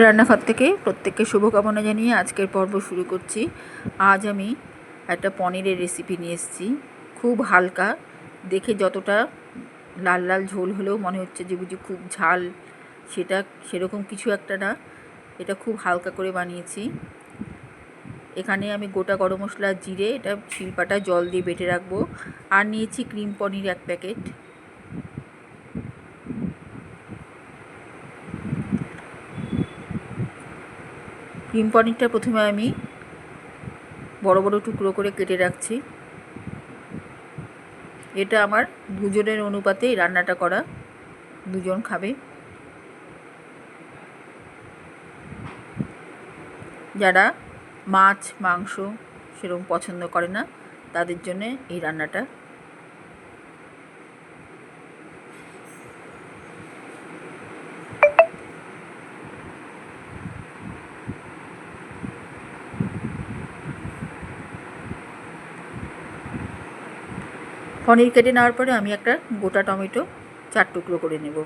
রান্নাঘর থেকে প্রত্যেককে শুভকামনা জানিয়ে আজকের পর্ব শুরু করছি। আজ আমি একটা পনিরের রেসিপি নিয়ে এসেছি। খুব হালকা, দেখে যতটা লাল লাল ঝোল হলেও মনে হচ্ছে যে বুঝি খুব ঝাল, সেরকম কিছু একটা না। এটা খুব হালকা করে বানিয়েছি। এখানে আমি গোটা গরম মশলা, জিরে, এটা শিলপাটা জল দিয়ে বেটে রাখবো। আর নিয়েছি ক্রিম পনির 1 প্যাকেট। ক্রিম পনিরটা প্রথমে আমি বড় বড় টুকরো করে কেটে রাখছি। এটা আমার দুজনের অনুপাতে রান্নাটা করা, দুজন খাবে। যারা মাছ মাংস সেরকম পছন্দ করে না তাদের জন্য এই রান্নাটা। পনির কেটে নেওয়ার পরে আমি একটা গোটা টমেটো 4 টুকরো করে নেব।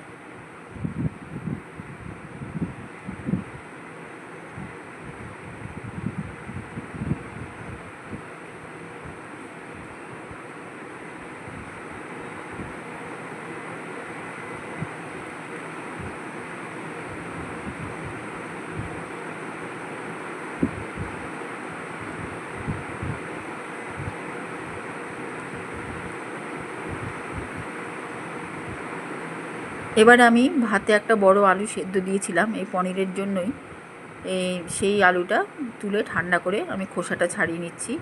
এবার আমি ভাতে একটা বড় আলু সেদ্ধ দিয়েছিলাম এই পনিরের জন্যই। সেই আলুটা তুলে ঠান্ডা করে আমি খোসাটা ছাড়িয়ে নিচ্ছি।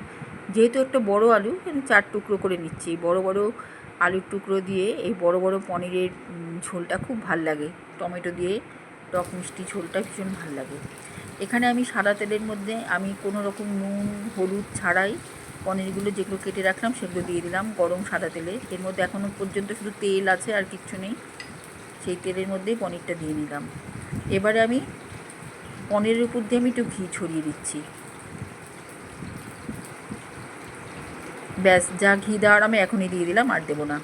যেহেতু একটা বড় আলু, আমি 4 টুকরো করে নিচ্ছি। বড় বড় আলুর টুকরো দিয়ে এই বড় বড় পনিরের ঝোলটা খুব ভাল লাগে। টমেটো দিয়ে টক মিষ্টি ঝোলটা ভীষণ ভাল লাগে। এখানে আমি সাদা তেলের মধ্যে আমি কোনো রকম নুন হলুদ ছাড়াই পনিরগুলো যেগুলো কেটে রাখলাম সেগুলো দিয়ে দিলাম গরম সাদা তেলে। এর মধ্যে এখনও পর্যন্ত শুধু তেল আছে, আর কিচ্ছু নেই। সেই তেলের মধ্যেই পনিরটা দিয়ে নিলাম। এবারে আমি পনিরের উপর দিয়ে আমি একটু ঘি ছড়িয়ে দিচ্ছি। ব্যাস, যা ঘি দেওয়ার আমি এখনই দিয়ে দিলাম, আর দেবো না।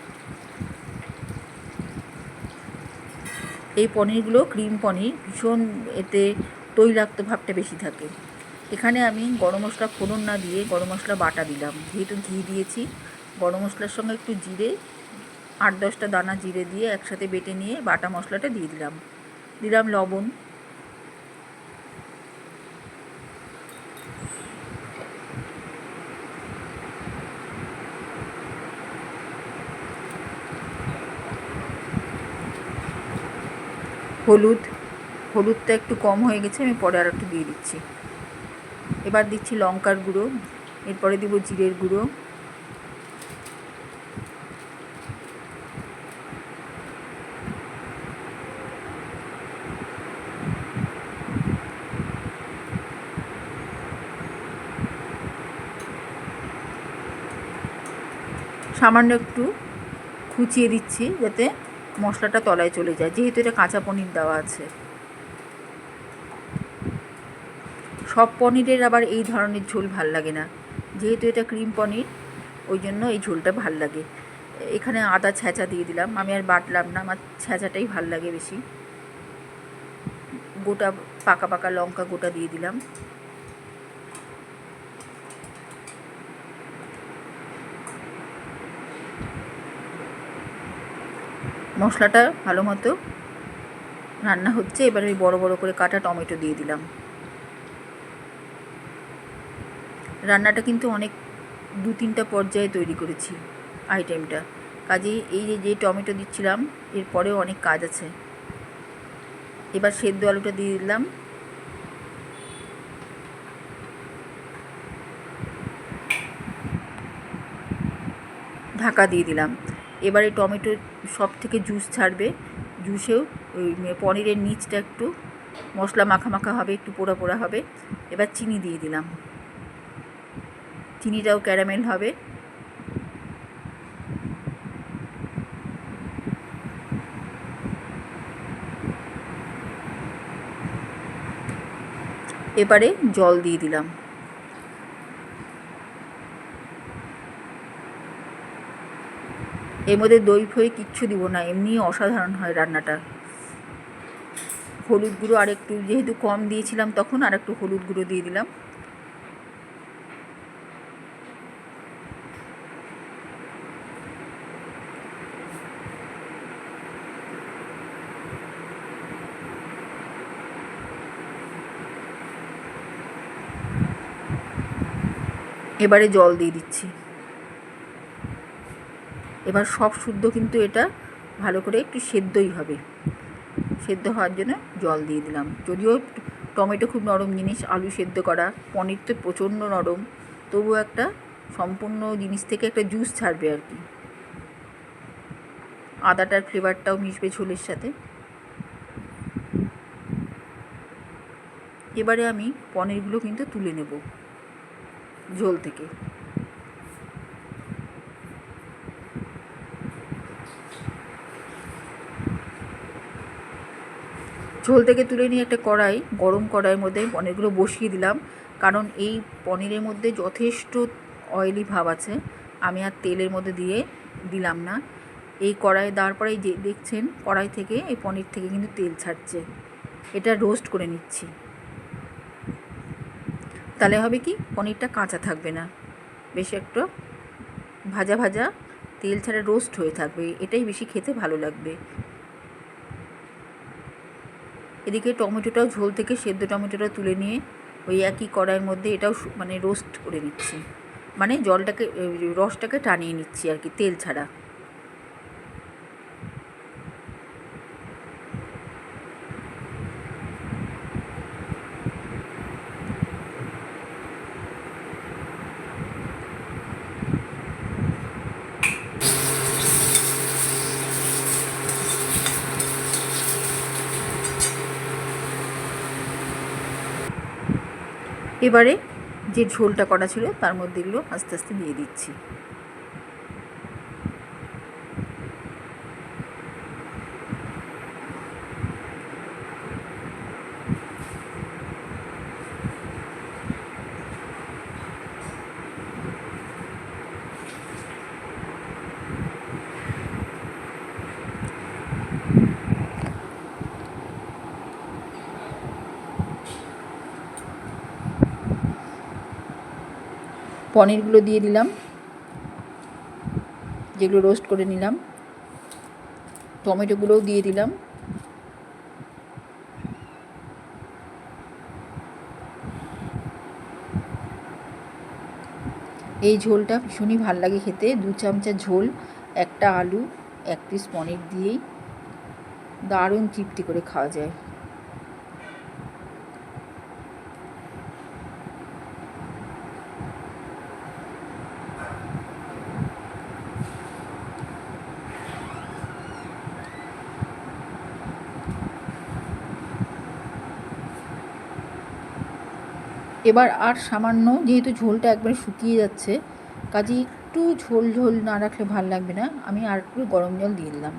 এই পনিরগুলো ক্রিম পনির, ভীষণ এতে তৈলাক্ত ভাবটা বেশি থাকে। এখানে আমি গরম মশলা ফোড়ন না দিয়ে গরম মশলা বাটা দিলাম। যেহেতু ঘি দিয়েছি, গরম মশলার সঙ্গে একটু জিরে, 8-10টা দানা জিরে দিয়ে একসাথে বেটে নিয়ে বাটা মশলাটা দিয়ে দিলাম লবণ। হলুদটা একটু কম হয়ে গেছে, আমি পরে আর একটু দিয়ে দিচ্ছি। এবার দিচ্ছি লঙ্কার গুঁড়ো, এরপরে দিব জিরের গুঁড়ো, সামান্য একটু খুঁচিয়ে দিচ্ছি যাতে মশলাটা তলায় চলে যায়, যেহেতু এটা কাঁচা পনির দেওয়া আছে। সব পনিরের আবার এই ধরনের ঝোল ভাল লাগে না, যেহেতু এটা ক্রিম পনির, ওই জন্য এই ঝোলটা ভাল লাগে। এখানে আদা ছেঁচা দিয়ে দিলাম, আমি আর বাটলাম না, আমার ছেঁচাটাই ভাল লাগে বেশি। গোটা পাকা পাকা লঙ্কা গোটা দিয়ে দিলাম। মশলাটা ভালো মতো রান্না হচ্ছে। এবার ওই বড় বড় করে কাটা টমেটো দিয়ে দিলাম। রান্নাটা কিন্তু অনেক 2-3টা পর্যায়ে তৈরি করেছি আইটেমটা, কাজেই এই যে টমেটো দিচ্ছিলাম এরপরেও অনেক কাজ আছে। এবার সেদ্ধ আলুটা দিয়ে দিলাম। ঢাকা দিয়ে দিলাম। এবারে টমেটো সব থেকে জুস ছাড়বে, জুসেও ওই পনিরের নিচটা একটু মশলা মাখা মাখা হবে, একটু পোড়া পোড়া হবে। এবার চিনি দিয়ে দিলাম, চিনিটাও ক্যারামেল হবে। এবারে জল দিয়ে দিলাম। এর মধ্যে দই ফই কিচ্ছু দিব না, এমনি অসাধারণ হয় রান্নাটা। হলুদ গুঁড়ো আর একটু, যেহেতু কম দিয়েছিলাম তখন, আর একটু হলুদ গুঁড়ো দিয়ে দিলাম। এবারে জল দিয়ে দিচ্ছি। এবার সব শুদ্ধ কিন্তু এটা ভালো করে একটু সেদ্ধই হবে, সেদ্ধ হওয়ার জন্য জল দিয়ে দিলাম। যদিও টমেটো খুব নরম জিনিস, আলু সেদ্ধ করা, পনির তো প্রচণ্ড নরম, তবুও একটা সম্পূর্ণ জিনিস থেকে একটা জুস ছাড়বে আর কি। আদাটার ফ্লেভারটাও মিশবে ঝোলের সাথে। এবারে আমি পনিরগুলো কিন্তু তুলে নেব ঝোল থেকে। ঝোল থেকে তুলে নিয়ে একটা কড়াই, গরম কড়াইয়ের মধ্যে পনিরগুলো বসিয়ে দিলাম, কারণ এই পনিরের মধ্যে যথেষ্ট অয়েলি ভাব আছে, আমি আর তেলের মধ্যে দিলাম না। এই কড়াই দেওয়ার পরেই যে দেখছেন কড়াই থেকে, এই পনির থেকে কিন্তু তেল ছাড়ছে। এটা রোস্ট করে নিচ্ছি, তাহলে হবে কি পনিরটা কাঁচা থাকবে না, বেশ একটু ভাজা ভাজা তেল ছাড়া রোস্ট হয়ে থাকবে, এটাই বেশি খেতে ভালো লাগবে। এদিকে টমেটোটাও ঝোল থেকে সেদ্ধ টমেটোটা তুলে নিয়ে ওই একই কড়াইয়ের মধ্যে এটাও মানে রোস্ট করে নিচ্ছি, মানে জলটাকে, রসটাকে টানিয়ে নিচ্ছি আর কি, তেল ছাড়া। এবারে যে ঝোলটা করা ছিল তার মধ্যে এগুলো আস্তে আস্তে দিয়ে দিচ্ছি। পনিরগুলো দিয়ে দিলাম, যেগুলো রোস্ট করে নিলাম। টমেটোগুলোও দিয়ে দিলাম। এই ঝোলটা ভীষণই ভাল লাগে খেতে, 2 চামচা ঝোল, একটা আলু, 1 পিস পনির দিয়েই দারুণ তৃপ্তি করে খাওয়া যায়। এবার আর সামান্য, যেহেতু ঝোলটা একবারে শুকিয়ে যাচ্ছে, কাজে একটু ঝোল ঝোল না রাখলে ভাল লাগবে না, আমি আর একটু গরম জল দিয়ে দিলাম।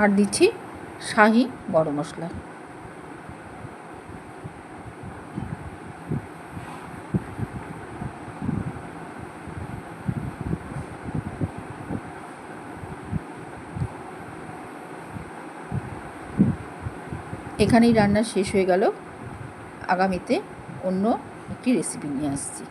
আর দিচ্ছি শাহি গরম মশলা। এখানেই রান্না শেষ হয়ে গেল। আগামীতে অন্য একটি রেসিপি নিয়ে আসছি।